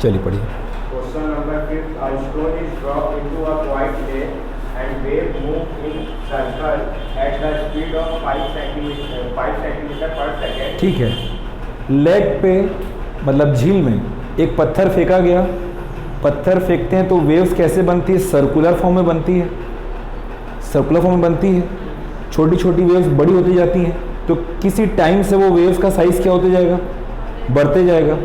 चलिए पढ़िए। Question number 5. A stone is dropped into a quiet lake and wave move in circle at the speed of 5 centimeter per second. ठीक है, lake पे मतलब झील में एक पत्थर फेंका गया। पत्थर फेंकते हैं तो वेव्स कैसे बनती है? सर्कुलर फॉर्म में बनती है, सर्कुलर फॉर्म में बनती है। छोटी छोटी वेव्स बड़ी होती जाती हैं, तो किसी टाइम से वो वेव्स का साइज़ क्या होते जाएगा? बढ़ते जाएगा।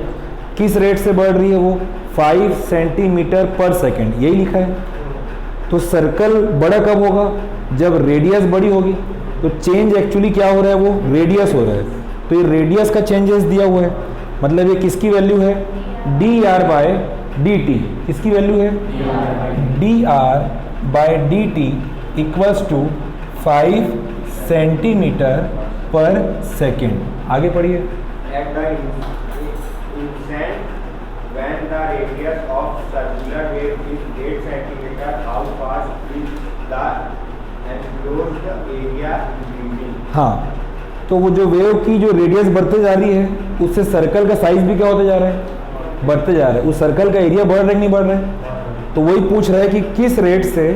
किस रेट से बढ़ रही है वो? 5 सेंटीमीटर पर सेकेंड, यही लिखा है। तो सर्कल बड़ा कब होगा? जब रेडियस बड़ी होगी। तो चेंज एक्चुअली क्या हो रहा है? वो रेडियस हो रहा है। तो ये रेडियस का चेंजेस दिया हुआ है, मतलब ये किसकी वैल्यू है? D R by D T. किसकी वैल्यू है? D R by D T equals to 5 centimetre per second. आगे पढ़िए। At the instant when the radius of circular wave is 8 centimeter, how fast is the enclosed area increasing? हाँ, तो वो जो wave की जो रेडियस बढ़ते जा रही है, उससे सर्कल का साइज भी क्या होते जा रहा है? बढ़ते जा रहा है। उस सर्कल का एरिया बढ़ रहा है कि नहीं बढ़ रहा है? तो वही पूछ रहा है कि किस रेट से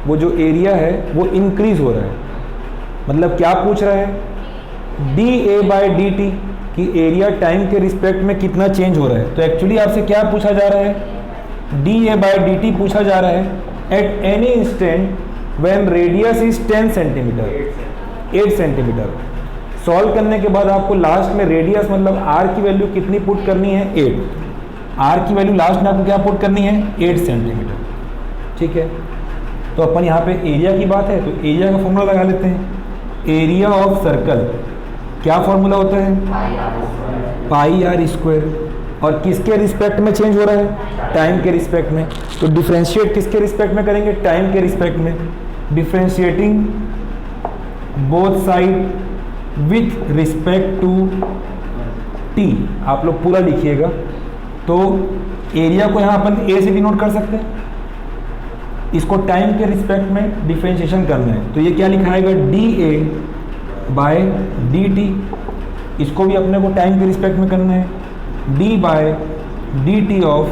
वो जो एरिया है वो इंक्रीज हो रहा है। मतलब क्या पूछ रहा है? D A by D T कि एरिया टाइम के रिस्पेक्ट में कितना चेंज हो रहा है। तो एक्चुअली आपसे क्या पूछा जा रहा है? D A by D T पूछा जा रहा है at any instant when radius is 10 centimetre, 8 centimetre. Solve करने के बाद आपको लास्ट में रेडियस मतलब आर की वैल्यू कितनी पुट करनी है? 8। आर की वैल्यू लास्ट में आपको क्या पुट करनी है? 8 सेंटीमीटर। ठीक है, तो अपन यहाँ पे एरिया की बात है तो एरिया का फॉर्मूला लगा लेते हैं। एरिया ऑफ सर्कल क्या फॉर्मूला होता है? पाई आर स्क्वायर। और किसके रिस्पेक्ट में चेंज हो रहा है? टाइम के रिस्पेक्ट में। तो डिफ्रेंशिएट किसके रिस्पेक्ट में करेंगे? टाइम के रिस्पेक्ट में। Differentiating both side with respect to T. आप लोग पूरा लिखिएगा। तो एरिया को यहाँ अपन ए से डिनोट कर सकते हैं, इसको टाइम के रिस्पेक्ट में डिफरेंशिएशन करना है। तो ये क्या लिखाएगा? D A by D t. इसको भी अपने को टाइम के रिस्पेक्ट में करना है। D by D t of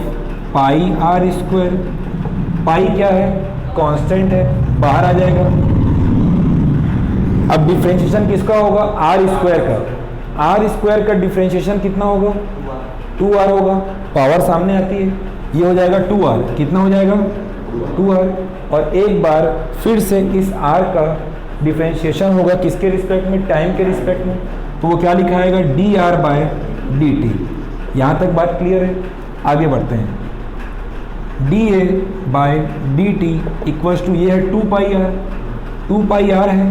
pi r square. Pi क्या है? कांस्टेंट है, बाहर आ जाएगा। अब डिफरेंशिएशन किसका होगा? आर स्क्वायर का। आर स्क्वायर का डिफरेंशिएशन कितना होगा? 2r होगा। पावर सामने आती है, ये हो जाएगा 2r। कितना हो जाएगा? 2r। और एक बार फिर से इस r का डिफरेंशिएशन होगा किसके रिस्पेक्ट में? टाइम के रिस्पेक्ट में। तो वो क्या लिखाएगा? D are by D t. यहाँ तक बात क्लियर है? आगे बढ़ते हैं। D A by D T equals to ये है 2 पाई आर। 2 पाई आर है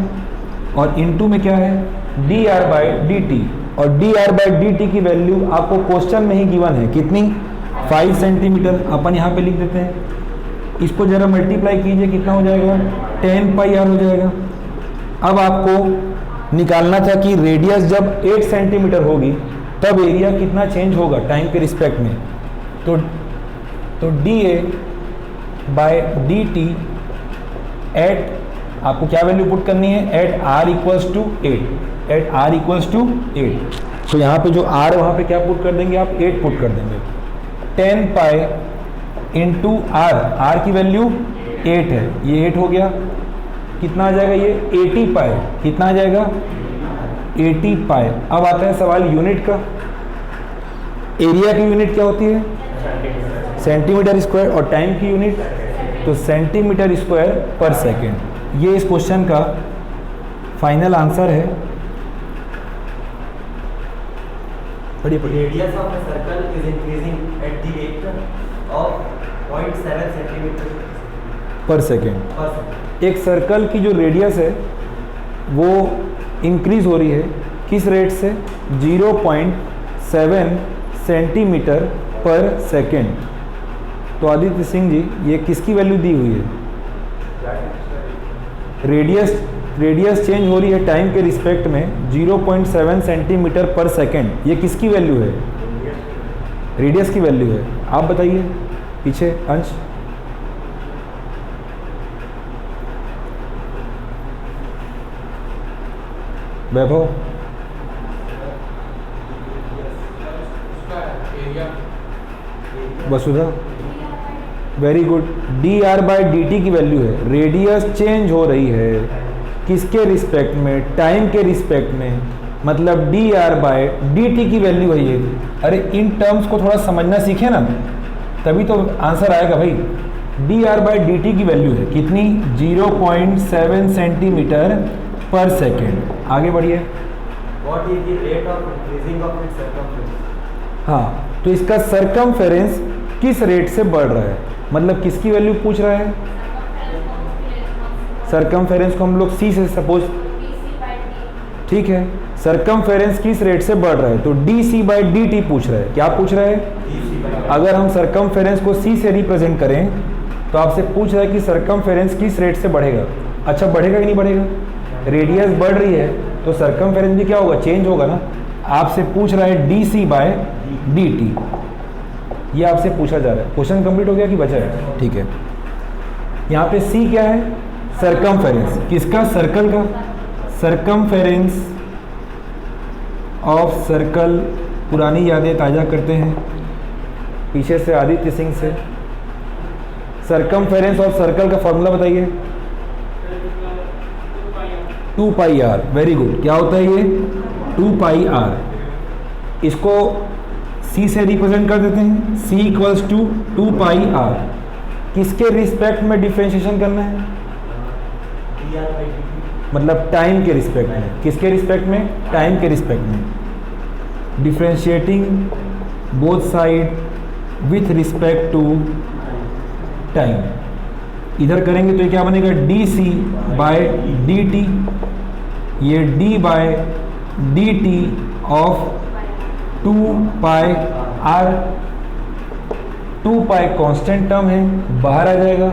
और इनटू में क्या है? D R by D t. और d are by D T की वैल्यू आपको क्वेश्चन में ही गिवन है। कितनी? 5 सेंटीमीटर। अपन यहाँ पे लिख देते हैं। इसको जरा मल्टीप्लाई कीजिए, कितना हो जाएगा? 10 पाई आर हो जाएगा। अब आपको निकालना था कि रेडियस जब 8 सेंटीमीटर होगी तब एरिया कितना चेंज होगा टाइम के रिस्पेक्ट में। तो D A by D T at, आपको क्या वैल्यू पुट करनी है? At R equals to 8। At R equals to 8। तो यहाँ पे जो आर वहाँ पे क्या पुट कर देंगे आप? 8 पुट कर देंगे। 10 पाई इंटू आर। आर की वैल्यू 8 है, ये 8 हो गया। कितना आ जाएगा? ये 80 पाई। कितना आ जाएगा? 80 पाई। अब आता है सवाल यूनिट का। एरिया की यूनिट क्या होती है? Centimetre square. और टाइम की यूनिट तो सेंटीमीटर स्क्वायर पर सेकेंड। ये इस क्वेश्चन का फाइनल आंसर है। पढ़िए पढ़िए। Radius of a circle is increasing at the rate of 0.7 centimetre per second. एक सर्कल की जो रेडियस है वो इंक्रीज हो रही है किस रेट से? 0.7 सेंटीमीटर पर सेकेंड। तो आदित्य सिंह जी, ये किसकी वैल्यू दी हुई है? रेडियस चेंज हो रही है टाइम के रिस्पेक्ट में 0.7 सेंटीमीटर पर सेकेंड। ये किसकी वैल्यू है? रेडियस की वैल्यू है। आप बताइए पीछे Ansh. Vasudha, very good. D r by D T की वैल्यू है, रेडियस चेंज हो रही है किसके रिस्पेक्ट में, टाइम के रिस्पेक्ट में, मतलब D r by D T की वैल्यू है ये। अरे इन टर्म्स को थोड़ा समझना सीखे ना, तभी तो आंसर आएगा भाई। D r by D T की वैल्यू है कितनी, 0.7 सेंटीमीटर पर सेकेंड। आगे बढ़िए। What is the rate of increasing of its circumference? हाँ, तो इसका सरकमफेरेंस किस रेट से बढ़ रहा है, मतलब किसकी वैल्यू पूछ रहा है। सरकमफेरेंस को हम लोग सी से सपोज, ठीक है, सरकमफेरेंस किस रेट से बढ़ रहा है, तो D C by D T पूछ रहा है। क्या पूछ रहा है, अगर हम सरकमफेरेंस को सी से रिप्रेजेंट करें तो आपसे पूछ रहा है कि सरकमफेरेंस किस रेट से बढ़ेगा। अच्छा, बढ़ेगा कि नहीं बढ़ेगा, रेडियस बढ़ रही है तो सरकमफेरेंस भी क्या होगा, चेंज होगा ना। आपसे पूछ रहा है D C by D T, ये आपसे पूछा जा रहा है। क्वेश्चन कंप्लीट हो गया कि बचा है, ठीक है। यहाँ पे सी क्या है, सरकमफेरेंस किसका, सर्कल का। सरकमफेरेंस ऑफ सर्कल, पुरानी यादें ताज़ा करते हैं पीछे से आदित्य सिंह से। सरकमफेरेंस ऑफ सर्कल का फॉर्मूला बताइए। 2 पाई आर, वेरी गुड। क्या होता है ये, 2 पाई आर। इसको सी से रिप्रेजेंट कर देते हैं, सी इक्वल्स टू 2 पाई आर। किसके रिस्पेक्ट में डिफ्रेंशिएशन करना है, मतलब टाइम के रिस्पेक्ट में। किसके रिस्पेक्ट में, टाइम के रिस्पेक्ट में। Differentiating both side with respect to time. इधर करेंगे तो ये क्या बनेगा, d C by D T, ये d by D t of 2 pi r. 2 pi constant term है, बाहर आ जाएगा।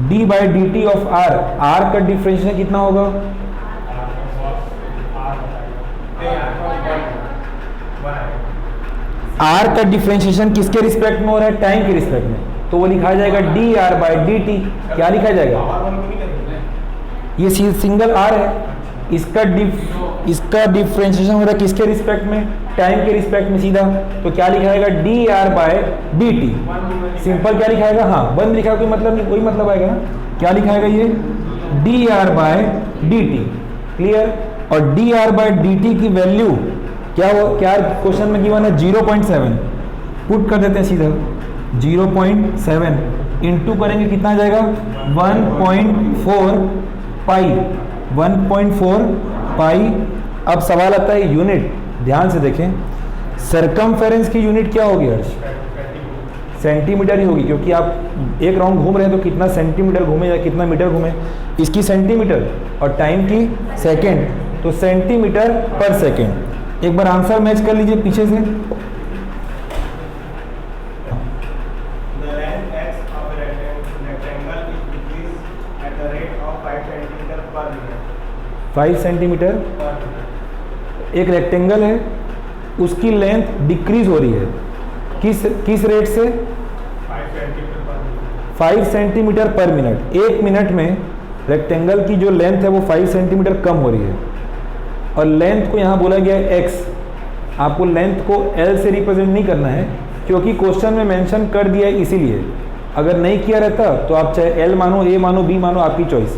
D by D t of r, r का डिफरेंशिएशन कितना होगा, आर का डिफरेंशिएशन किसके रिस्पेक्ट में हो रहा है, टाइम के रिस्पेक्ट में, तो वो लिखा जाएगा D r by D T. क्या लिखा जाएगा, ये सिंगल आर है, इसका डिफरेंशिएशन हो रहा है किसके रिस्पेक्ट में, टाइम के रिस्पेक्ट में सीधा, तो क्या लिखाएगा d are by D t. Simple क्या लिखाएगा, हाँ बंद लिखा कोई मतलब नहीं, कोई मतलब आएगा ना। क्या लिखाएगा ये, d are by D t, clear. और d are by D T की वैल्यू क्या हो, क्या क्वेश्चन में गिवन है 0.7, पुट कर देते हैं सीधा 0.7 इंटू करेंगे कितना आ जाएगा 1.4 पाई, 1.4 पाई। अब सवाल आता है यूनिट, ध्यान से देखें, सरकमफेरेंस की यूनिट क्या होगी हर्ष, सेंटीमीटर ही होगी, क्योंकि आप एक राउंड घूम रहे हैं तो कितना सेंटीमीटर घूमे या कितना मीटर घूमे, इसकी सेंटीमीटर और टाइम की सेकेंड, तो सेंटीमीटर पर सेकेंड। एक बार आंसर मैच कर लीजिए पीछे से। The length x of a rectangle is decreased at the rate of 5 centimeter per minute. 5 centimetre, एक रेक्टेंगल है उसकी लेंथ डिक्रीज हो रही है, किस रेट से, 5 सेंटीमीटर पर मिनट। एक मिनट में रेक्टेंगल की जो लेंथ है वो 5 सेंटीमीटर कम हो रही है, और लेंथ को यहाँ बोला गया है x। आपको लेंथ को L से रिप्रेजेंट नहीं करना है, क्योंकि क्वेश्चन में मेंशन कर दिया है इसीलिए। अगर नहीं किया रहता तो आप चाहे L मानो, A मानो, B मानो, आपकी चॉइस।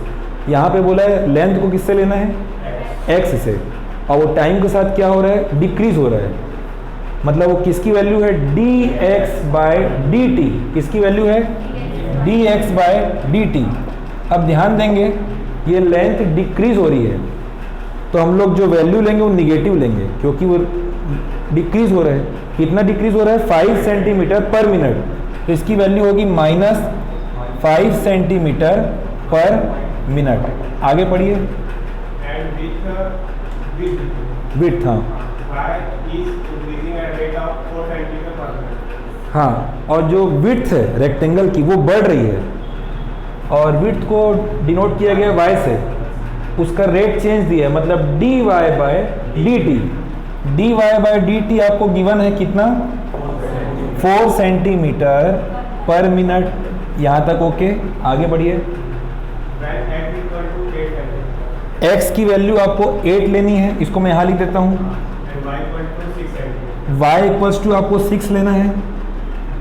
यहाँ पे बोला है लेंथ को किससे लेना है, x से, और वो टाइम के साथ क्या हो रहा है, डिक्रीज हो रहा है, मतलब वो किसकी वैल्यू है, dx बाय dt। किसकी वैल्यू है, dx बाय dt। अब ध्यान देंगे ये लेंथ डिक्रीज हो रही है, तो हम लोग जो वैल्यू लेंगे वो निगेटिव लेंगे, क्योंकि वो डिक्रीज हो रहा है। कितना डिक्रीज हो रहा है, 5 सेंटीमीटर पर मिनट, तो इसकी वैल्यू होगी -5 सेंटीमीटर पर मिनट। आगे पढ़िए। विड्थ, हाँ हाँ, और जो विड्थ है रेक्टेंगल की वो बढ़ रही है, और विड्थ को डिनोट किया गया y से, उसका रेट चेंज दिया है, मतलब dy by dt। dy by dt आपको गिवन है कितना, 4 सेंटीमीटर पर मिनट। यहाँ तक ओके, आगे बढ़िए। x की वैल्यू आपको 8 लेनी है, इसको मैं यहाँ लिख देता हूँ। y इक्वल्स टू आपको 6 लेना है।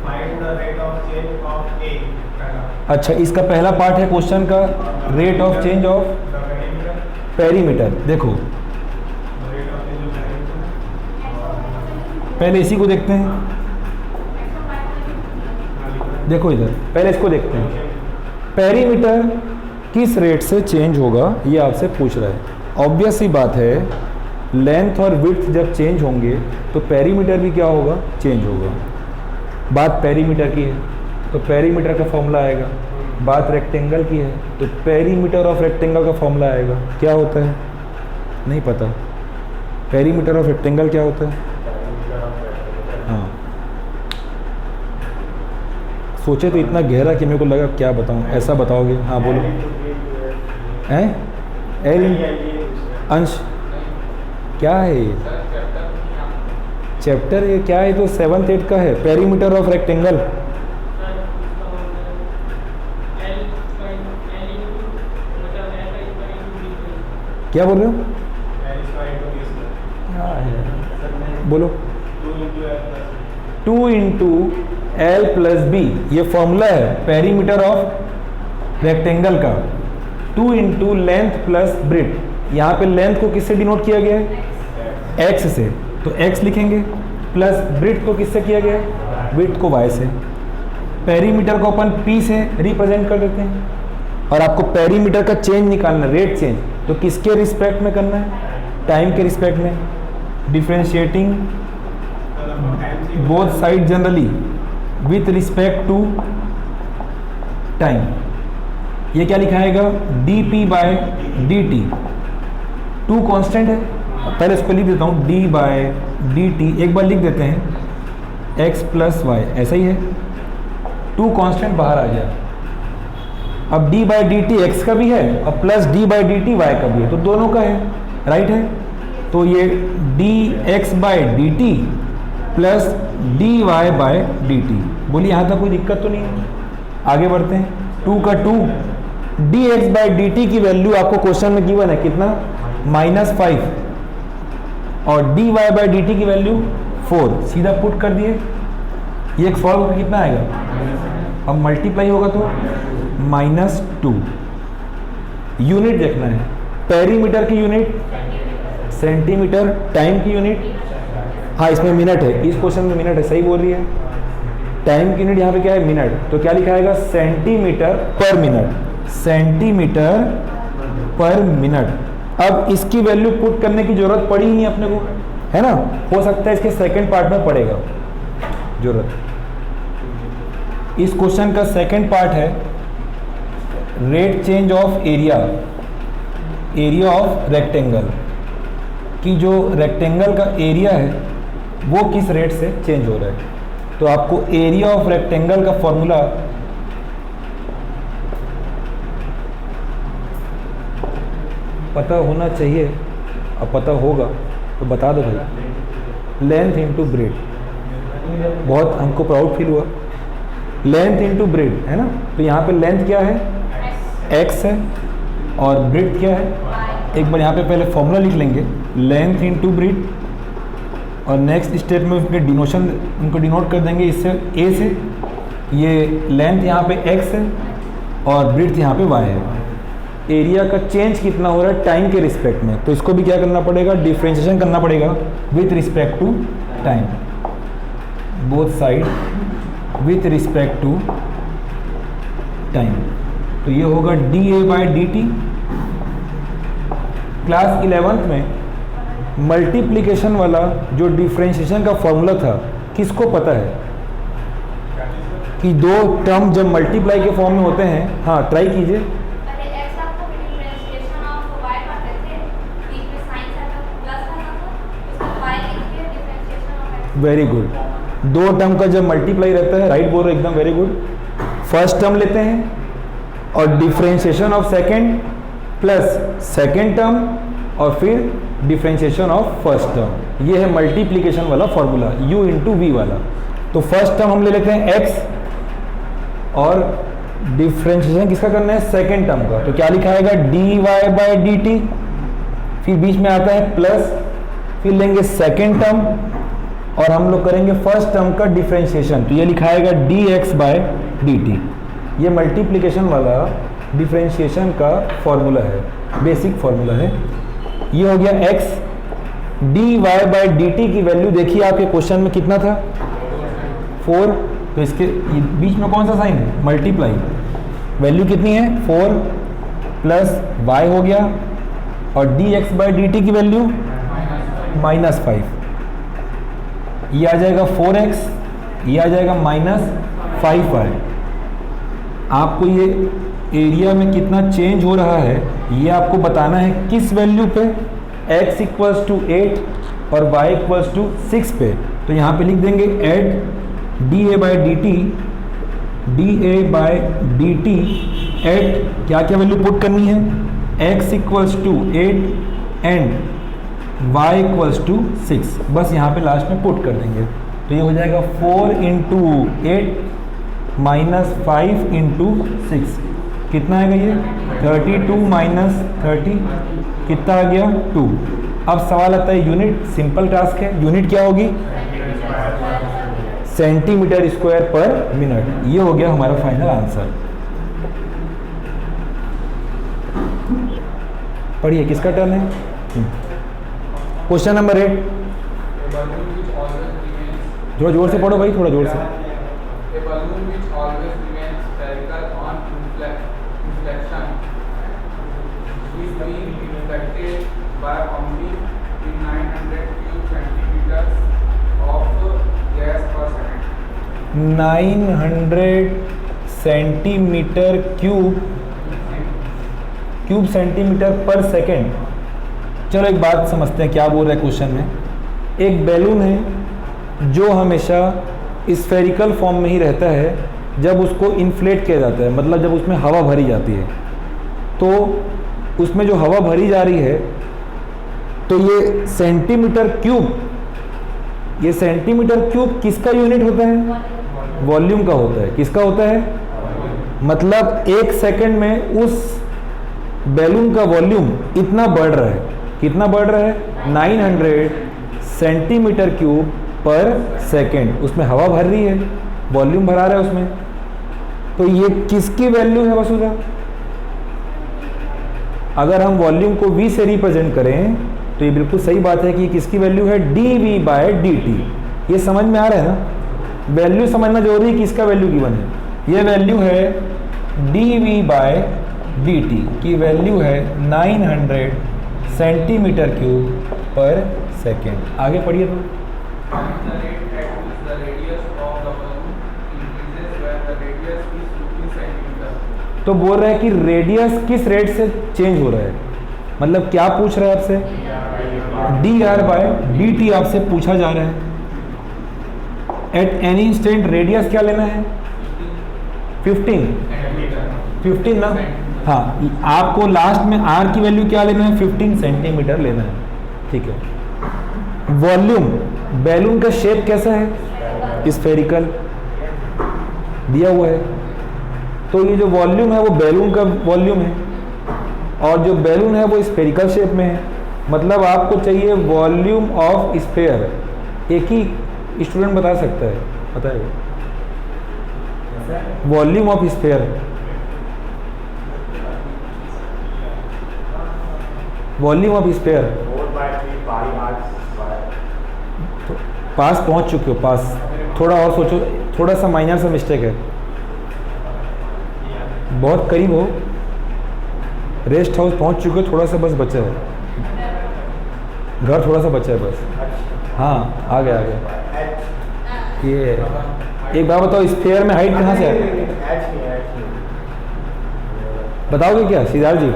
Find the rate of change of A. अच्छा, इसका पहला पार्ट है क्वेश्चन का, rate of change of The perimeter. Perimeter. देखो The rate of change of perimeter. पहले इसी को देखते हैं, देखो इधर पहले इसको देखते हैं। पेरीमीटर किस रेट से चेंज होगा ये आपसे पूछ रहा है। ऑब्वियस सी बात है, लेंथ और विड्थ जब चेंज होंगे तो पेरीमीटर भी क्या होगा, चेंज होगा। बात पेरीमीटर की है तो पेरीमीटर का फॉर्मूला आएगा, बात रेक्टेंगल की है तो पेरीमीटर ऑफ रेक्टेंगल का फॉर्मूला आएगा। क्या होता है नहीं पता, पेरीमीटर ऑफ रेक्टेंगल क्या होता है? हाँ, सोचे तो इतना गहरा कि मेरे को लगा क्या बताऊँ, ऐसा बताओगे। हाँ बोलो। हैं एल अंश क्या है ये? चैप्टर ये क्या है? तो 7th 8th का है, पेरीमीटर ऑफ रेक्टेंगल। क्या बोल रहे हो? क्या है बोलो। 2 इंटू एल प्लस बी, ये फॉर्मूला है पेरीमीटर ऑफ रेक्टेंगल का। 2 इंटू लेंथ प्लस ब्रेड्थ। यहाँ पे लेंथ को किससे डिनोट किया गया है? एक्स से, तो एक्स लिखेंगे, प्लस ब्रेड्थ को किससे किया गया है? विड्थ को वाई से। पेरीमीटर को अपन पी से रिप्रेजेंट कर देते हैं। और आपको पेरीमीटर का चेंज निकालना, रेट चेंज, तो किसके रिस्पेक्ट में करना है? टाइम के रिस्पेक्ट में। Differentiating both side generally with respect to time. ये क्या लिखाएगा? D p by D t. 2 constant है, पहले इसको लिख देता हूँ, डी बाय डी टी। एक बार लिख देते हैं एक्स प्लस वाई, ऐसा ही है। 2 कॉन्स्टेंट बाहर आ गया। अब d by D T X का भी है और plus d by D T Y का भी है, तो दोनों का है, राइट है। तो ये D X by D T plus D Y by D T. बोलिए यहाँ तक कोई दिक्कत तो नहीं है? आगे बढ़ते हैं। 2 का 2, D X by D T की वैल्यू आपको क्वेश्चन में गिवन है कितना? -5, और D Y by D T की वैल्यू 4। सीधा पुट कर दिए, ये सॉल्व होकर कितना आएगा? अब मल्टीप्लाई होगा तो -2। यूनिट देखना है, पेरीमीटर की यूनिट सेंटीमीटर, टाइम की यूनिट, हाँ इसमें मिनट है, इस क्वेश्चन में मिनट है, सही बोल रही है। टाइम की यूनिट यहाँ पे क्या है? मिनट। तो क्या लिखा आएगा? सेंटीमीटर पर मिनट, सेंटीमीटर पर मिनट। अब इसकी वैल्यू पुट करने की जरूरत पड़ी ही नहीं अपने को, है ना। हो सकता है इसके सेकंड पार्ट में पड़ेगा जरूरत। इस क्वेश्चन का सेकंड पार्ट है rate change of area, area of rectangle, कि जो रेक्टेंगल का एरिया है वो किस रेट से चेंज हो रहा है। तो आपको एरिया ऑफ रेक्टेंगल का फॉर्मूला पता होना चाहिए, अब पता होगा तो बता दो भाई। लेंथ इंटू ब्रेड, बहुत हमको प्राउड फील हुआ। लेंथ इंटू ब्रेड है ना, तो यहाँ पे लेंथ क्या है? x है, और ब्रेड क्या है? एक बार यहाँ पे पहले फॉर्मूला लिख लेंगे, लेंथ इंटू ब्रेड, और नेक्स्ट स्टेप में उसके डिनोशन उनको डिनोट कर देंगे इससे a से। ये लेंथ यहाँ पे x है और ब्रेड यहाँ पे y है। एरिया का चेंज कितना हो रहा है? टाइम के रिस्पेक्ट में, तो इसको भी क्या करना पड़ेगा? डिफ्रेंशिएशन करना पड़ेगा with respect to time, both side with respect to time. तो ये होगा D A by D T. Class 11th में मल्टीप्लिकेशन वाला जो डिफ्रेंशिएशन का फॉर्मूला था, किसको पता है कि 2 टर्म जब मल्टीप्लाई के फॉर्म में होते हैं? हाँ ट्राई कीजिए। Very good. 2 टर्म का जब मल्टीप्लाई रहता है, राइट बोल रहे एकदम, वेरी गुड। फर्स्ट टर्म लेते हैं और differentiation of second plus second term और फिर डिफ्रेंशिएशन ऑफ फर्स्ट टर्म। ये है मल्टीप्लिकेशन वाला फॉर्मूला, u इंटू वी वाला। तो फर्स्ट टर्म हम ले लेते हैं x और डिफ्रेंशिएशन किसका करना है? सेकंड टर्म का। तो क्या लिखा आएगा? D Y by D T, फिर बीच में आता है प्लस, फिर लेंगे सेकंड टर्म और हम लोग करेंगे फर्स्ट टर्म का डिफरेंशिएशन। तो ये लिखाएगा dx बाय dt। ये मल्टीप्लिकेशन वाला डिफरेंशिएशन का फॉर्मूला है, बेसिक फॉर्मूला है। ये हो गया x। dy बाय dt की वैल्यू देखिए आपके क्वेश्चन में कितना था, 4। तो इसके बीच में कौन सा साइन है, मल्टीप्लाई। वैल्यू कितनी है, 4 प्लस y हो गया, और dx बाय dt की वैल्यू -5। ये आ जाएगा 4x, ये आ जाएगा -5y। आपको ये एरिया में कितना चेंज हो रहा है ये आपको बताना है किस वैल्यू पे, x इक्वल्स टू 8 और y इक्वल्स टू 6 पे। तो यहाँ पे लिख देंगे at dA by dt at क्या क्या वैल्यू पुट करनी है, x equals to 8 and y equals to 6, बस यहाँ पे लास्ट में पुट कर देंगे। तो ये हो जाएगा 4 इंटू 8 माइनस 5 इंटू 6, कितना आएगा ये 32 माइनस 30 कितना आ गया 2। अब सवाल आता है यूनिट, सिंपल टास्क है। यूनिट क्या होगी, सेंटीमीटर स्क्वायर पर मिनट। ये हो गया हमारा फाइनल आंसर। पढ़िए किसका टर्न है, क्वेश्चन नंबर 8। थोड़ा जोर से पढ़ो भाई, थोड़ा जोर से। A balloon which always remains spherical on inflection is being inflated by pumping in 900 cube centimeters of gas per second. 900 centimetre cube centimetre per second. चलो एक बात समझते हैं क्या बोल रहा है क्वेश्चन में। एक बैलून है जो हमेशा स्फेरिकल फॉर्म में ही रहता है जब उसको इन्फ्लेट किया जाता है, मतलब जब उसमें हवा भरी जाती है। तो उसमें जो हवा भरी जा रही है, तो ये सेंटीमीटर क्यूब, ये सेंटीमीटर क्यूब किसका यूनिट होता है, वॉल्यूम का होता है। किसका होता है, मतलब एक सेकंड में उस बैलून का वॉल्यूम इतना बढ़ रहा है। कितना बढ़ रहा है, 900 सेंटीमीटर क्यूब पर सेकेंड। उसमें हवा भर रही है, वॉल्यूम भरा रहा है उसमें। तो ये किसकी वैल्यू है वसुधा, अगर हम वॉल्यूम को v से रिप्रेजेंट करें तो ये बिल्कुल सही बात है कि ये किसकी वैल्यू है, dv बाय dt। ये समझ में आ रहा है ना, वैल्यू समझना जरूरी है कि इसका वैल्यू गिवन है। ये वैल्यू है dv बाय dt की वैल्यू है 900 सेंटीमीटर क्यूब पर सेकेंड। आगे पढ़िए तो। Find the rate at which the radius of the balloon increases when the radius is 15 centimeter. तो बोल रहा है कि रेडियस किस रेट से चेंज हो रहा है, मतलब क्या पूछ रहा है आपसे, dr बाय dt आपसे पूछा जा रहा है। एट एनी इंस्टेंट रेडियस क्या लेना है, 15 ना। हाँ, आपको लास्ट में r की वैल्यू क्या लेना है, 15 सेंटीमीटर लेना है। ठीक है। वॉल्यूम, बैलून का शेप कैसा है, स्फेरिकल दिया हुआ है। तो ये जो वॉल्यूम है वो बैलून का वॉल्यूम है, और जो बैलून है वो स्फेरिकल शेप में है। मतलब आपको चाहिए वॉल्यूम ऑफ स्फेयर। एक ही स्टूडेंट बता सकता है, बताइए volume of sphere. Volume of sphere 4/3 pi r square. पास पहुंच चुके हो, पास। थोड़ा और सोचो, थोड़ा सा माइनर सा मिस्टेक है, बहुत करीब हो। रेस्ट हाउस पहुंच चुके हो, थोड़ा सा बस बचा है, घर थोड़ा सा बचा है बस। हाँ आ गया आ गया। ये एक बात बताओ, स्फेयर में हाइट कहाँ से है, बताओगे क्या सिद्धार्थ जी?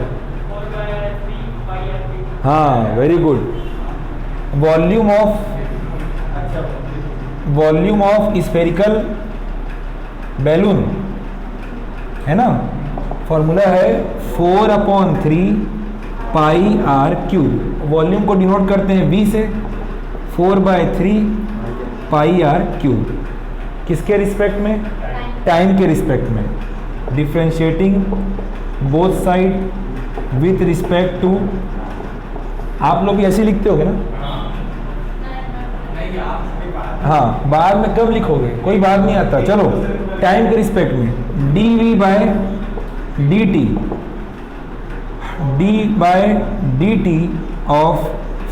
हाँ very good. Volume of spherical balloon है ना, फॉर्मूला है 4/3 पाई आर क्यूब। वॉल्यूम को डिनोट करते हैं v से, 4/3 पाई आर क्यूब। किसके रिस्पेक्ट में, टाइम के रिस्पेक्ट में। Differentiating both side with respect to, आप लोग भी ऐसे लिखते होगे ना, हाँ, बाद में कब लिखोगे कोई बात नहीं आता, चलो टाइम के रिस्पेक्ट में dv by dt, d by dt of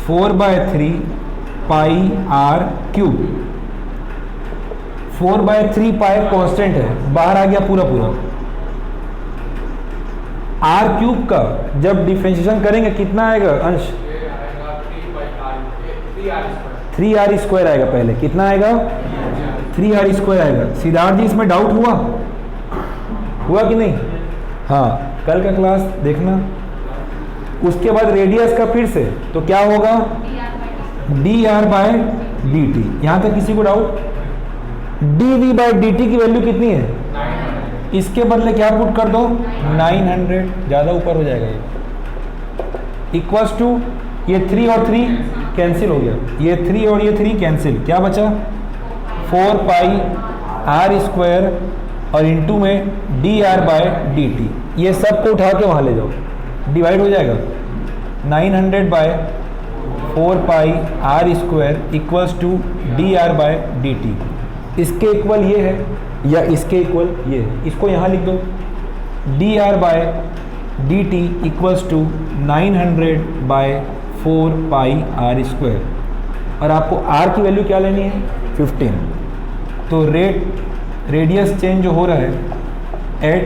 4/3 pi r cube. 4/3 pi constant है, बाहर आ गया पूरा पूरा। r क्यूब का जब डिफरेंशिएशन करेंगे कितना आएगा अंश? ये आएगा 3r स्क्वायर आएगा। पहले कितना आएगा? 3r स्क्वायर आएगा। सिद्धार्थ जी इसमें डाउट हुआ कि नहीं? हाँ, कल का क्लास देखना। उसके बाद रेडियस का फिर से तो क्या होगा? dr by dt। यहाँ तक किसी को डाउट? dv बाय dt की वैल्यू कितनी है? 900। इसके बदले क्या पुट कर दो? 900, ज़्यादा ऊपर हो जाएगा ये। इक्वल्स टू ये 3 और 3 कैंसिल हो गया, ये 3 और ये 3 कैंसिल, क्या बचा? 4 पाई r स्क्वायर और इंटू में dr बाय dt। ये सब को उठा के वहाँ ले जाओ, डिवाइड हो जाएगा। 900 by 4 pi r square equals to dr by dt। इसके इक्वल ये है या इसके इक्वल ये है, इसको यहाँ लिख दो। dr by dt equals to 900 by 4 pi r square, और आपको r की वैल्यू क्या लेनी है? 15। तो रेडियस चेंज जो हो रहा है एट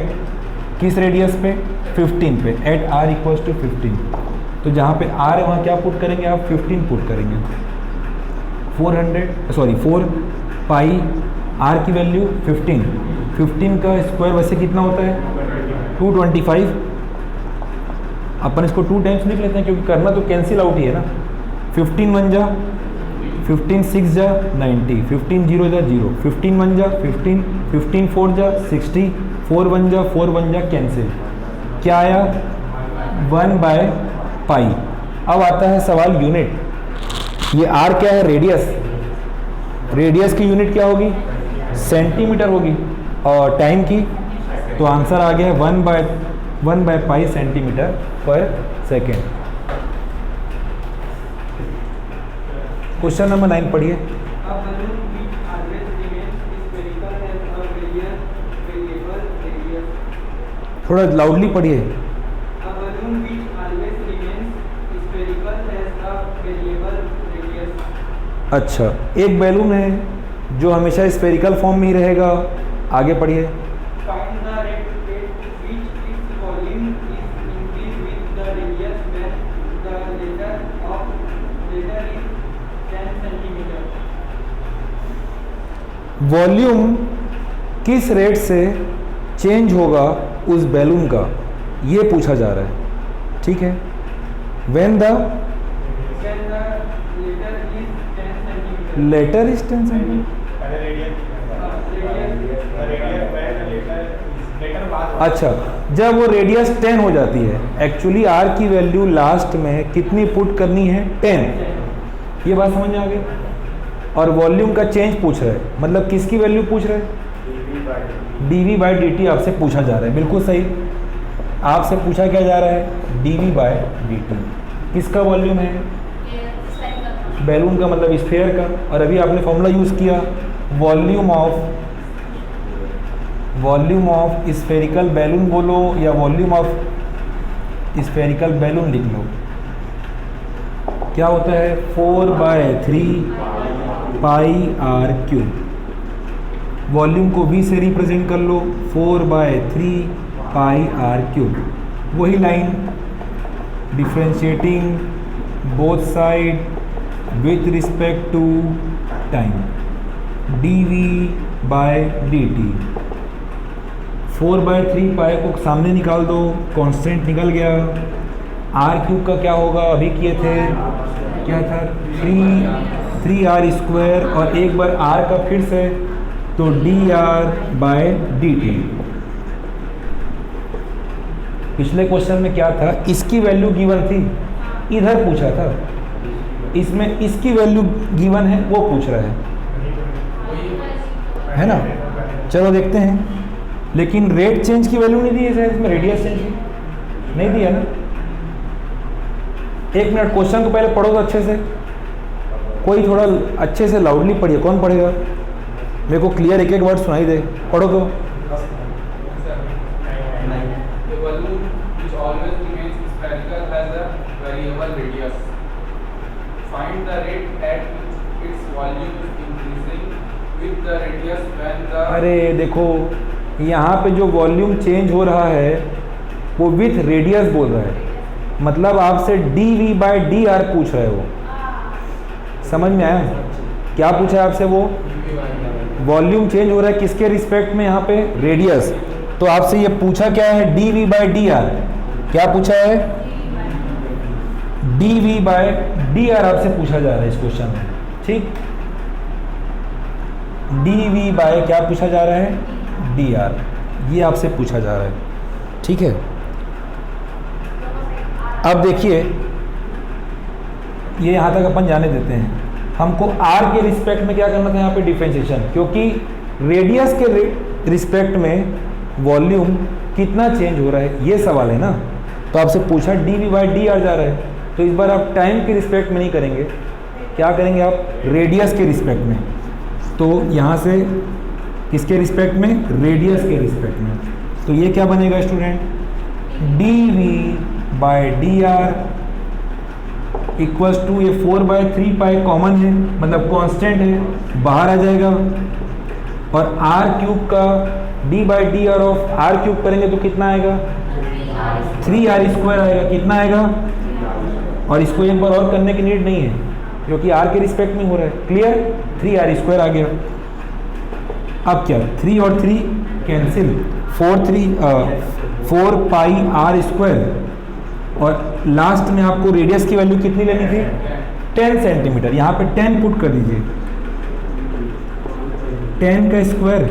किस रेडियस पे? 15 पे, एट r इक्वल्स टू 15। तो जहाँ पे r है वहाँ क्या पुट करेंगे आप? 15 पुट करेंगे। 4 पाई r की वैल्यू 15 का स्क्वायर वैसे कितना होता है? 225। अपन इसको 2 टाइम्स लिख लेते हैं क्योंकि करना तो कैंसिल आउट ही है ना। 15 1 जा 15, 6 जा 90, 15 0 जा 0, 15 1 जा 15, 15 4 जा 60, 4 1 जा 4 1 जा कैंसिल। क्या आया? 1 बाय पाई। अब आता है सवाल यूनिट। ये r क्या है? रेडियस की यूनिट क्या होगी? सेंटीमीटर होगी, और टाइम की तो आंसर आ गया 1 by pi centimetre per second. Question number 9 पढ़िए। A balloon which always remains spherical has a variable radius. थोड़ा लाउडली पढ़िए। A balloon which always remains spherical has a variable radius. अच्छा, एक बैलून है जो हमेशा स्फेरिकल फॉर्म में ही रहेगा। आगे पढ़िए। Find the rate at which its volume is increased with the radius when the latter is 10 centimeter. Volume किस रेट से चेंज होगा उस बैलून का, ये पूछा जा रहा है। ठीक है, when the When the latter is 10 centimeter. Latter is 10 centimetre. अच्छा, जब वो रेडियस 10 हो जाती है, एक्चुअली r की वैल्यू लास्ट में कितनी पुट करनी है? 10। ये बात समझ में आ गई। और वॉल्यूम का चेंज पूछ रहा है, मतलब किसकी वैल्यू पूछ रहा है? dv बाई dt आपसे पूछा जा रहा है। बिल्कुल सही, आपसे पूछा क्या जा रहा है? dv by dt। किसका वॉल्यूम है? बैलून का, मतलब स्फीयर का। और अभी आपने फॉर्मूला यूज़ किया, वॉल्यूम ऑफ स्फेरिकल बैलून बोलो या वॉल्यूम ऑफ स्फेरिकल बैलून लिख लो। क्या होता है? 4/3 पाई r क्यूब। वॉल्यूम को v से रिप्रेजेंट कर लो, 4/3 पाई r क्यूब। वही line, differentiating both side with respect to time, dv by dt। 4/3 pi को सामने निकाल दो, कांस्टेंट निकल गया। r क्यूब का क्या होगा? अभी किए थे, क्या था? 3r स्क्वायर, और एक बार r का फिर से, तो dr बाय dt। पिछले क्वेश्चन में क्या था? इसकी वैल्यू गिवन थी, इधर पूछा था। इसमें इसकी वैल्यू गिवन है, वो पूछ रहा है ना। चलो देखते हैं। लेकिन रेट चेंज की वैल्यू नहीं दी है इसमें, रेडियस चेंज की नहीं दी है ना। एक मिनट, क्वेश्चन को पहले पढ़ो तो अच्छे से। कोई थोड़ा अच्छे से लाउडली पढ़िए, कौन पढ़ेगा? मेरे को क्लियर एक एक वर्ड सुनाई दे, पढ़ो तो। The balloon which always remains spherical has a variable radius. Find the rate at which its volume is increasing with the radius when the अरे देखो, यहाँ पे जो वॉल्यूम चेंज हो रहा है वो विथ रेडियस बोल रहा है, मतलब आपसे dv/dr पूछ रहे हो। समझ में आया? क्या पूछा है आपसे? वो वॉल्यूम चेंज हो रहा है किसके रिस्पेक्ट में? यहाँ पे रेडियस। तो आपसे ये पूछा क्या है? dv/dr। क्या पूछा है? dv/dr आपसे पूछा जा रहा है इस क्वेश्चन में, ठीक। dv/ क्या पूछा जा रहा है? dr, ये आपसे पूछा जा रहा है, ठीक है। अब देखिए, ये यहाँ तक अपन जाने देते हैं। हमको r के रिस्पेक्ट में क्या करना था यहाँ पे? डिफरेंशिएशन, क्योंकि रेडियस के रिस्पेक्ट में वॉल्यूम कितना चेंज हो रहा है ये सवाल है ना। तो आपसे पूछा dv/dr जा रहा है, तो इस बार आप टाइम के रिस्पेक्ट में नहीं करेंगे, क्या करेंगे आप? रेडियस के रिस्पेक्ट में। तो यहाँ से किसके रिस्पेक्ट में? रेडियस के रिस्पेक्ट में। तो ये क्या बनेगा स्टूडेंट? dv/dr इक्वल्स टू, ये 4/3 कॉमन है, मतलब कांस्टेंट है, बाहर आ जाएगा। और r³ का d/dr ऑफ r³ करेंगे तो कितना आएगा? 3r² आएगा। कितना आएगा? और इसको एक बार और करने की नीड नहीं है क्योंकि r के रिस्पेक्ट में हो रहा है। क्लियर? 3r² आ गया। अब क्या? 3 और 3 कैंसिल, 4πr²। और लास्ट में आपको रेडियस की वैल्यू कितनी लेनी थी? 10 सेंटीमीटर। यहाँ पे 10 पुट कर दीजिए। 10 का स्क्वायर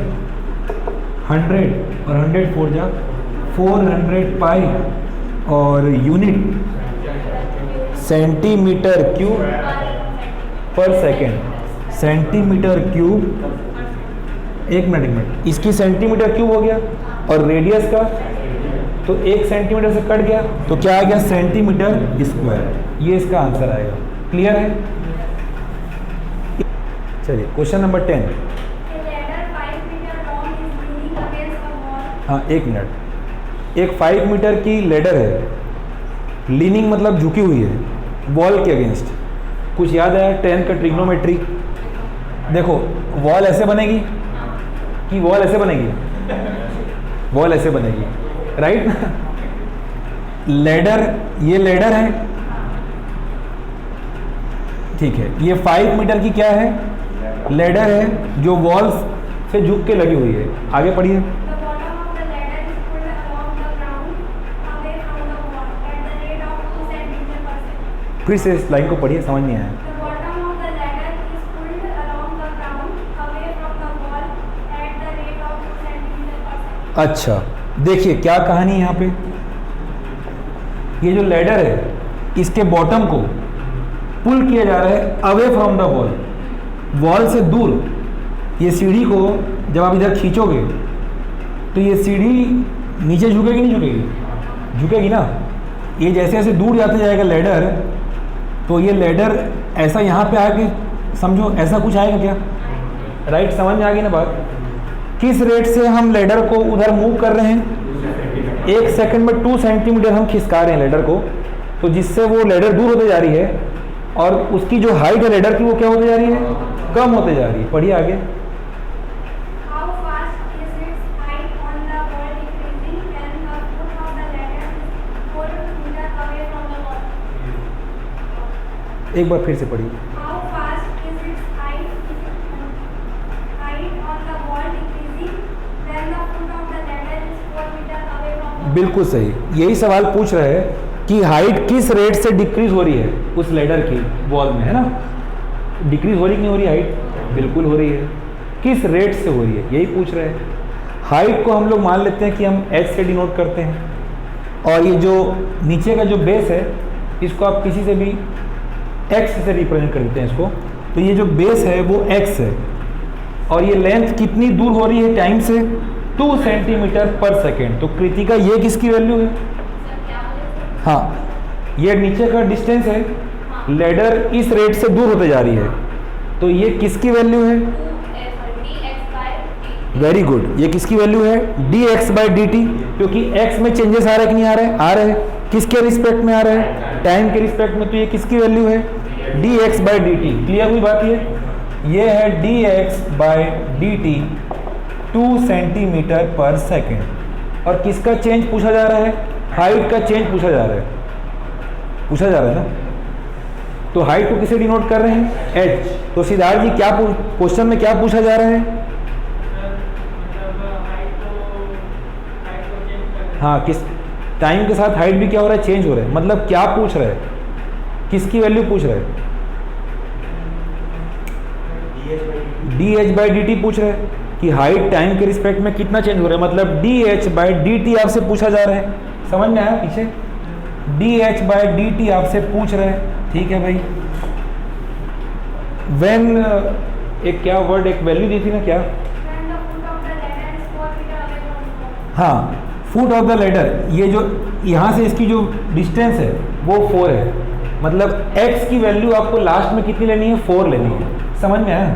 100 और 100 4 जा 400 पाई और यूनिट सेंटीमीटर क्यूब पर सेकेंड। सेंटीमीटर क्यूब, एक मिनट, इसकी सेंटीमीटर क्यूब हो गया और रेडियस का तो 1 सेंटीमीटर से कट गया तो क्या आ गया? Centimetre square. ये इसका आंसर आएगा। क्लियर है? चलिए क्वेश्चन नंबर 10। हाँ एक मिनट, एक 5 मीटर की लेडर है, लीनिंग मतलब झुकी हुई है वॉल के अगेंस्ट। कुछ याद आया 10 का ट्रिग्नोमेट्री? देखो वॉल ऐसे बनेगी कि वॉल ऐसे बनेगी? वॉल ऐसे बनेगी, राइट? लेडर, ये लेडर है, ठीक है। ये 5 मीटर की क्या है? लेडर है जो वॉल्स से झुक के लगी हुई है। आगे पढ़िए। फिर से इस लाइन को पढ़िए, समझ नहीं आया। अच्छा देखिए क्या कहानी है यहाँ पे। ये जो लेडर है इसके बॉटम को पुल किया जा रहा है away from the wall, wall से दूर। ये सीढ़ी को जब आप इधर खींचोगे तो ये सीढ़ी नीचे झुकेगी नहीं झुकेगी? झुकेगी ना। ये जैसे जैसे दूर जाते जाएगा लेडर, तो ये लेडर ऐसा यहाँ पे आके समझो ऐसा कुछ आएगा क्या? राइट, समझ में आ गई ना बात? किस रेट से हम लेडर को उधर मूव कर रहे हैं? 1 सेकंड में 2 सेंटीमीटर हम खिसका रहे हैं लेडर को, तो जिससे वो लेडर दूर होते जा रही है और उसकी जो हाइट है लेडर की वो क्या होते जा रही है? कम होते जा रही है। पढ़िए आगे। एक बार फिर से पढ़िए। बिल्कुल सही, यही सवाल पूछ रहे हैं कि हाइट किस रेट से डिक्रीज हो रही है उस लेडर की वॉल में, है ना? डिक्रीज हो रही कि नहीं हो रही हाइट? बिल्कुल हो रही है। किस रेट से हो रही है यही पूछ रहे हैं। हाइट को हम लोग मान लेते हैं कि हम h से डिनोट करते हैं, और ये जो नीचे का जो बेस है इसको आप किसी से भी x से रिप्रेजेंट कर देते हैं इसको। तो ये जो बेस है वो x है और ये लेंथ कितनी दूर हो रही है टाइम से? 2 सेंटीमीटर पर सेकेंड। तो कृतिका ये किसकी वैल्यू है? हाँ, ये नीचे का डिस्टेंस है, लेडर इस रेट से दूर होते जा रही है तो ये किसकी वैल्यू है? वेरी गुड, ये किसकी वैल्यू है? dx/dt, क्योंकि x में चेंजेस आ रहे कि नहीं आ रहे? आ रहे हैं। किसके रिस्पेक्ट में आ रहे हैं? टाइम के रिस्पेक्ट में। तो ये किसकी वैल्यू है? dx/dt। क्लियर हुई बात? ये है dx/dt 2 सेंटीमीटर पर सेकेंड। और किसका चेंज पूछा जा रहा है? हाइट का चेंज पूछा जा रहा है, ना। तो हाइट को किसे डिनोट कर रहे हैं? h। तो सिद्धार्थ जी क्या क्वेश्चन में क्या पूछा जा रहा है? हाँ, किस टाइम के साथ हाइट भी क्या हो रहा है? चेंज हो रहा है। मतलब क्या पूछ रहा है? किसकी वैल्यू पूछ रहा है? dh/dt पूछ रहा है कि हाइट टाइम के रिस्पेक्ट में कितना चेंज हो रहा है। मतलब dh/dt आपसे पूछा जा रहा है। समझ में आया पीछे? dh/dt आपसे पूछ रहा है। ठीक है भाई। व्हेन एक क्या वर्ड, एक वैल्यू दी थी ना, क्या? हाँ, फुट ऑफ द लेडर। ये जो यहाँ से इसकी जो डिस्टेंस है वो 4 है। मतलब x की वैल्यू आपको लास्ट में कितनी लेनी है? 4 लेनी है। समझ में आया?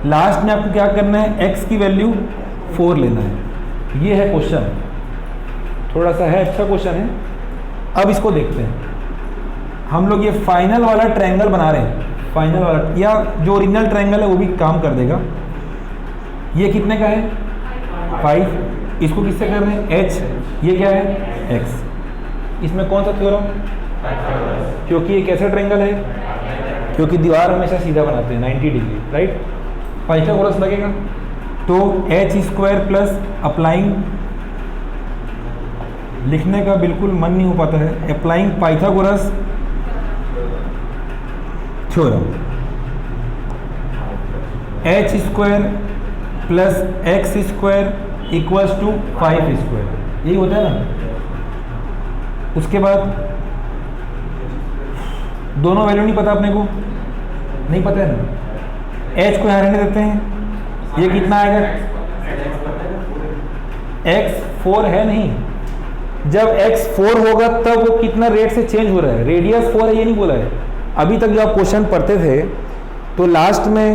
लास्ट में आपको क्या करना है? x की वैल्यू 4 लेना है। ये है क्वेश्चन। थोड़ा सा है, अच्छा क्वेश्चन है। अब इसको देखते हैं। हम लोग ये फाइनल वाला ट्रायंगल बना रहे हैं। फाइनल वाला या जो ओरिजिनल ट्रायंगल है वो भी काम कर देगा। ये कितने का है? 5। इसको किससे कर रहे हैं? h। ये क्या है? x। इसमें कौन सा थ्योरम? क्योंकि ये कैसा ट्रायंगल है? क्योंकि दीवार हमेशा सीधा बनाते हैं 90 डिग्री, राइट। पाइथागोरस लगेगा। तो h² प्लस अप्लाइंग, लिखने का बिल्कुल मन नहीं हो पाता है, applying Pythagoras theorem. h² plus x² equals to 5²। यही होता है ना। उसके बाद दोनों वैल्यू नहीं पता अपने को, नहीं पता है ना। h को यहाँ रहने देते हैं। ये कितना आएगा? x 4 है नहीं। जब x 4 होगा तब वो कितना रेट से चेंज हो रहा है? रेडियस 4 है, ये नहीं बोला है। अभी तक जब आप क्वेश्चन पढ़ते थे तो लास्ट में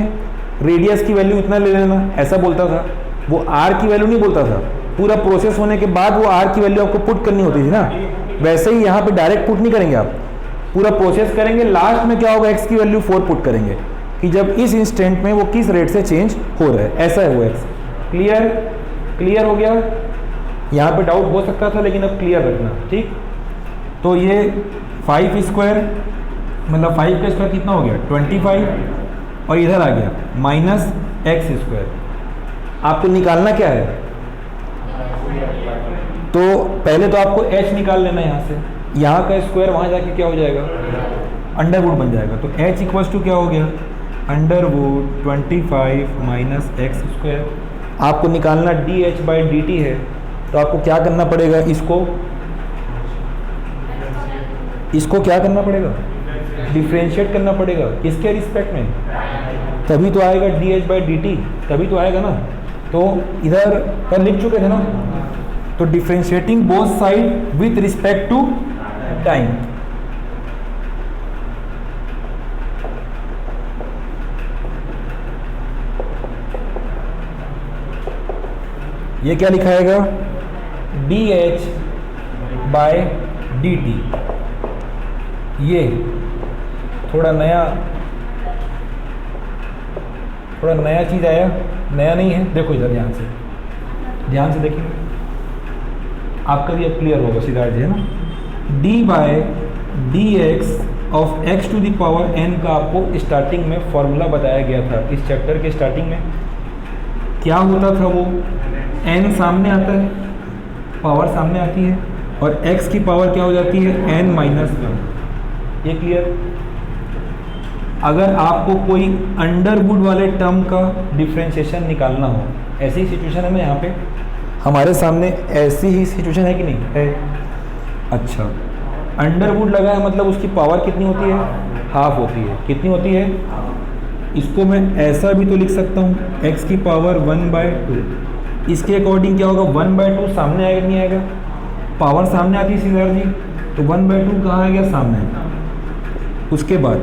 रेडियस की वैल्यू इतना ले लेना, ऐसा बोलता था। वो r की वैल्यू नहीं बोलता था। पूरा प्रोसेस होने के बाद वो r की वैल्यू आपको पुट करनी होती थी ना। वैसे ही यहाँ पे डायरेक्ट पुट नहीं करेंगे आप, पूरा प्रोसेस करेंगे। लास्ट में क्या होगा? x की वैल्यू 4 पुट करेंगे कि जब इस इंस्टेंट में वो किस रेट से चेंज हो रहा है। ऐसा है वो x। क्लियर? क्लियर हो गया? यहाँ पे डाउट हो सकता था लेकिन अब क्लियर रखना, ठीक। तो ये 5² मतलब 5 का स्क्वायर कितना हो गया? 25। और इधर आ गया माइनस x²। आपको निकालना क्या है? तो पहले तो आपको h निकाल लेना यहाँ से। यहाँ का स्क्वायर वहाँ जाके क्या हो जाएगा? अंडरवुड बन जाएगा। तो h इक्वल्स टू क्या हो गया? Under root 25 minus x²। आपको निकालना dh/dt है। तो आपको क्या करना पड़ेगा? इसको क्या करना पड़ेगा? डिफ्रेंशिएट करना पड़ेगा। किसके रिस्पेक्ट में? तभी तो आएगा dh/dt, तभी तो आएगा ना। तो इधर पर लिख चुके थे ना। तो differentiating both side with respect to time. ये क्या लिखाएगा? dh/dt। ये थोड़ा नया चीज़ आया। नया नहीं है, देखो इधर ध्यान से देखिए। आपका भी अब क्लियर होगा सिद्धार्थ जी, है ना। d/dx of x to the power n का आपको स्टार्टिंग में फॉर्मूला बताया गया था। इस चैप्टर के स्टार्टिंग में क्या होता था? वो n सामने आता है, पावर सामने आती है, और x की पावर क्या हो जाती है? n-1। ये क्लियर? अगर आपको कोई अंडरवुड वाले टर्म का डिफ्रेंशिएशन निकालना हो, ऐसी सिचुएशन है ना यहाँ पे हमारे सामने, ऐसी ही सिचुएशन है कि नहीं है? अच्छा, अंडरवुड लगा है मतलब उसकी पावर कितनी होती है? हाफ होती है। कितनी होती है? इसको मैं ऐसा भी तो लिख सकता हूँ, x की पावर 1/2। इसके अकॉर्डिंग क्या होगा? 1/2 सामने आएगा नहीं आएगा? पावर सामने आती है सिद्धार्थ जी, तो 1/2 कहाँ आ गया? सामने। उसके बाद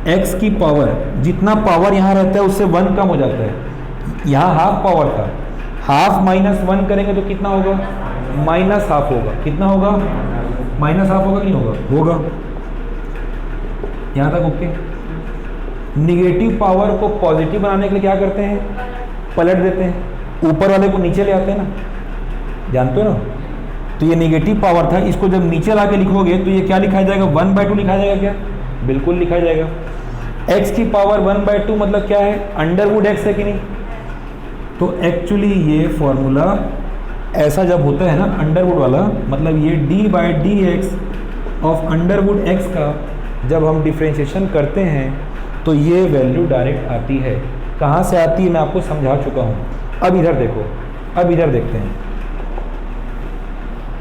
x की पावर, जितना पावर यहाँ रहता है उससे 1 कम हो जाता है। यहाँ हाफ पावर था, हाफ माइनस 1 करेंगे तो कितना होगा? माइनस हाफ होगा। कितना होगा? माइनस हाफ होगा कि नहीं होगा? होगा। यहाँ तक ओके। निगेटिव पावर को पॉजिटिव बनाने के लिए क्या करते हैं? पलट देते हैं, ऊपर वाले को नीचे ले आते हैं ना, जानते हो ना। तो ये नेगेटिव पावर था, इसको जब नीचे ला के लिखोगे तो ये क्या लिखा जाएगा? 1/2 लिखा जाएगा क्या? बिल्कुल लिखा जाएगा। x की पावर 1/2 मतलब क्या है? अंडरवुड x है कि नहीं? तो एक्चुअली ये फॉर्मूला ऐसा जब होता है ना अंडरवुड वाला, मतलब ये d/dx ऑफ अंडरवुड x का जब हम डिफ्रेंशिएशन करते हैं तो ये वैल्यू डायरेक्ट आती है। कहाँ से आती है मैं आपको समझा चुका हूँ। अब इधर देखो, अब इधर देखते हैं।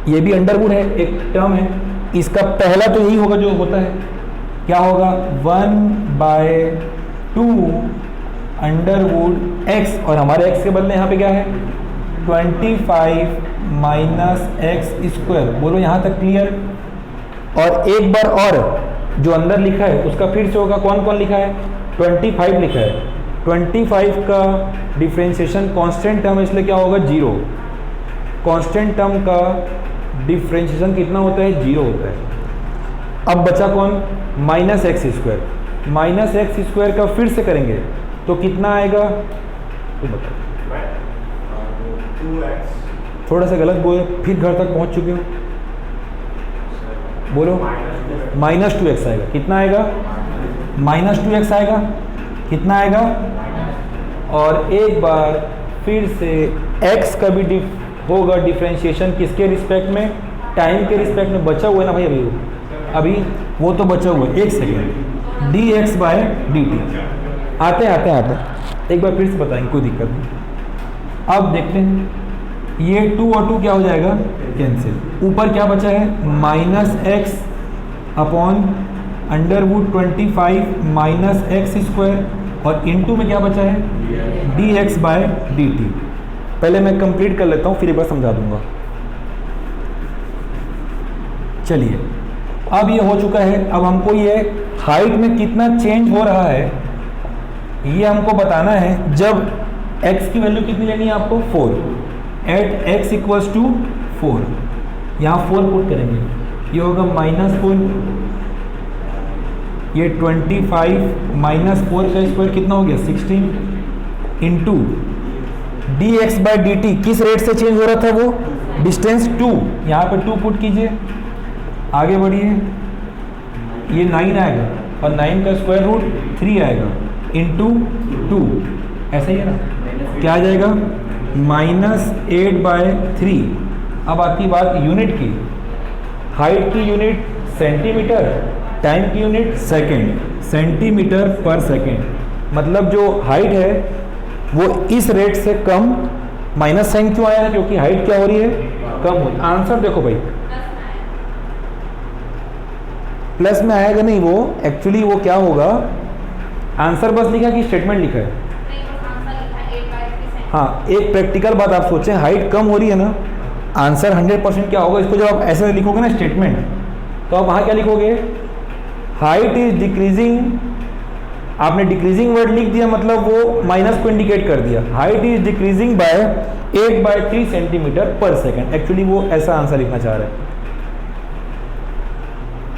ये भी अंडरवुड है, एक टर्म है, इसका पहला तो यही होगा जो होता है, क्या होगा? 1/2 अंडरवुड x, और हमारे x के बदले यहाँ पे क्या है? 25 माइनस x स्क्वायर। बोलो यहाँ तक क्लियर? और एक बार और जो अंदर लिखा है उसका फिर से होगा। कौन कौन लिखा है? 25 लिखा है। 25 का डिफ्रेंशिएशन कांस्टेंट टर्म है, इसलिए क्या होगा? 0। कांस्टेंट टर्म का डिफ्रेंशिएशन कितना होता है? 0 होता है। अब बचा कौन? Minus x square. Minus x square का फिर से करेंगे तो कितना आएगा? तो बताओ। 2x। थोड़ा सा गलत बोले, फिर घर तक पहुंच चुके हो। बोलो। -2x आएगा। कितना आएगा? -2x आएगा। कितना आएगा? और एक बार फिर से x का भी होगा डिफ्रेंशिएशन किसके रिस्पेक्ट में? टाइम के रिस्पेक्ट में। बचा हुआ है ना भाई अभी वो तो बचा हुआ है। एक सेकेंड। dx/dt आते एक बार फिर से बताएंगे, कोई दिक्कत नहीं। अब देखते हैं, ये 2 और 2 क्या हो जाएगा? कैंसिल। ऊपर क्या बचा है? -x upon Underwood 25 minus x square, और इनटू में क्या बचा है? dx/dt। पहले मैं कंप्लीट कर लेता हूँ, फिर एक बार समझा दूंगा। चलिए, अब ये हो चुका है। अब हमको ये हाइट में कितना चेंज हो रहा है ये हमको बताना है। जब x की वैल्यू कितनी लेनी है आपको? 4। एट x इक्वल्स टू 4, यहाँ 4 पुट करेंगे, ये होगा -4। ये 25 माइनस 4 का स्क्वायर कितना हो गया? 16 इंटू dx/dt। किस रेट से चेंज हो रहा था वो? डिस्टेंस 2, यहाँ पे 2 पुट कीजिए, आगे बढ़िए। ये 9 आएगा और 9 का स्क्वायर रूट 3 आएगा इंटू 2, ऐसा ही है ना? क्या आ जाएगा? -8/3। अब आती बात यूनिट की। हाइट की यूनिट सेंटीमीटर, टाइम की यूनिट सेकंड, सेंटीमीटर पर सेकंड। मतलब जो हाइट है वो इस रेट से कम, माइनस साइन क्यों आया है? क्योंकि हाइट क्या हो रही है? कम हो रही है। आंसर देखो भाई, प्लस में आएगा नहीं वो, एक्चुअली वो क्या होगा? आंसर बस लिखा कि स्टेटमेंट लिखा है? हाँ, एक प्रैक्टिकल बात आप सोचें, हाइट कम हो रही है ना, आंसर 100% क्या होगा? इसको जब आप ऐसे लिखोगे ना स्टेटमेंट, तो आप वहाँ क्या लिखोगे? Height is decreasing. आपने डिक्रीजिंग वर्ड लिख दिया, मतलब वो माइनस को इंडिकेट कर दिया। Height is decreasing by 8/3 centimetre per second. Actually वो ऐसा आंसर लिखना चाह रहा है।